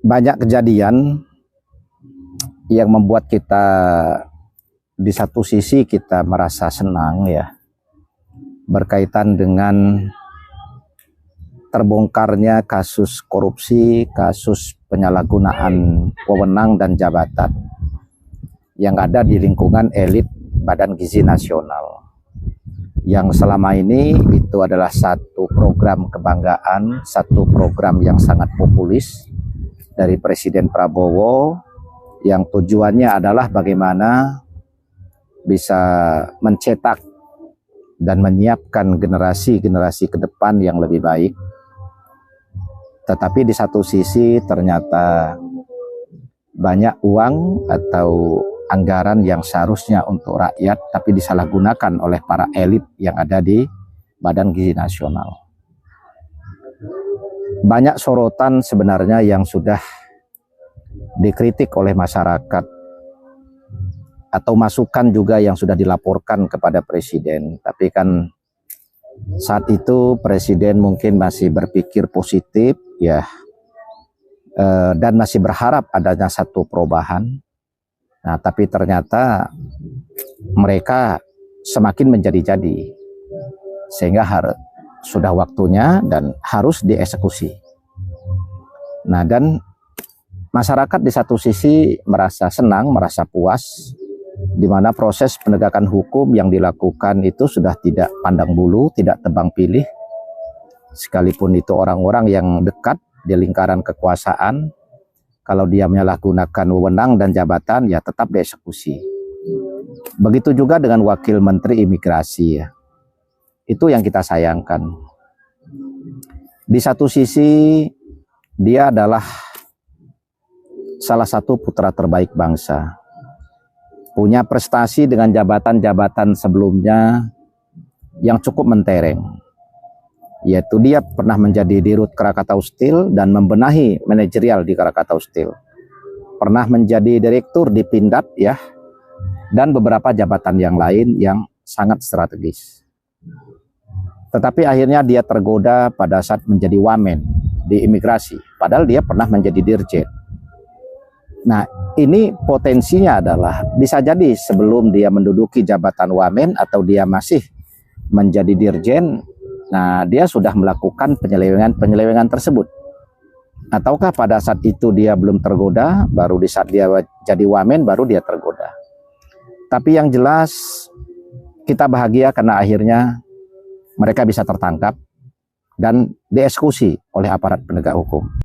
banyak kejadian yang membuat kita di satu sisi kita merasa senang ya, berkaitan dengan terbongkarnya kasus korupsi, kasus penyalahgunaan wewenang dan jabatan yang ada di lingkungan elit Badan Gizi Nasional, yang selama ini itu adalah satu program kebanggaan, satu program yang sangat populis dari Presiden Prabowo, yang tujuannya adalah bagaimana bisa mencetak dan menyiapkan generasi-generasi ke depan yang lebih baik. Tetapi di satu sisi ternyata banyak uang atau anggaran yang seharusnya untuk rakyat tapi disalahgunakan oleh para elit yang ada di Badan Gizi Nasional. Banyak sorotan sebenarnya yang sudah dikritik oleh masyarakat atau masukan juga yang sudah dilaporkan kepada Presiden. Tapi kan saat itu Presiden mungkin masih berpikir positif ya, dan masih berharap adanya satu perubahan. Nah, tapi ternyata mereka semakin menjadi-jadi, sehingga sudah waktunya dan harus dieksekusi. Nah, dan masyarakat di satu sisi merasa senang, merasa puas, di mana proses penegakan hukum yang dilakukan itu sudah tidak pandang bulu, tidak tebang pilih, sekalipun itu orang-orang yang dekat di lingkaran kekuasaan. Kalau dia menyalahgunakan wewenang dan jabatan, ya tetap dieksekusi. Begitu juga dengan Wakil Menteri Imigrasi ya. Itu yang kita sayangkan. Di satu sisi dia adalah salah satu putra terbaik bangsa, punya prestasi dengan jabatan-jabatan sebelumnya yang cukup mentereng, yaitu dia pernah menjadi Dirut Krakatau Steel dan membenahi manajerial di Krakatau Steel, pernah menjadi direktur di Pindad ya, dan beberapa jabatan yang lain yang sangat strategis. Tetapi akhirnya dia tergoda pada saat menjadi wamen di imigrasi, padahal dia pernah menjadi dirjen. Nah, ini potensinya adalah bisa jadi sebelum dia menduduki jabatan wamen atau dia masih menjadi dirjen, nah dia sudah melakukan penyelewengan tersebut. Ataukah pada saat itu dia belum tergoda, baru di saat dia jadi wamen baru dia tergoda. Tapi yang jelas kita bahagia karena akhirnya mereka bisa tertangkap dan dieksekusi oleh aparat penegak hukum.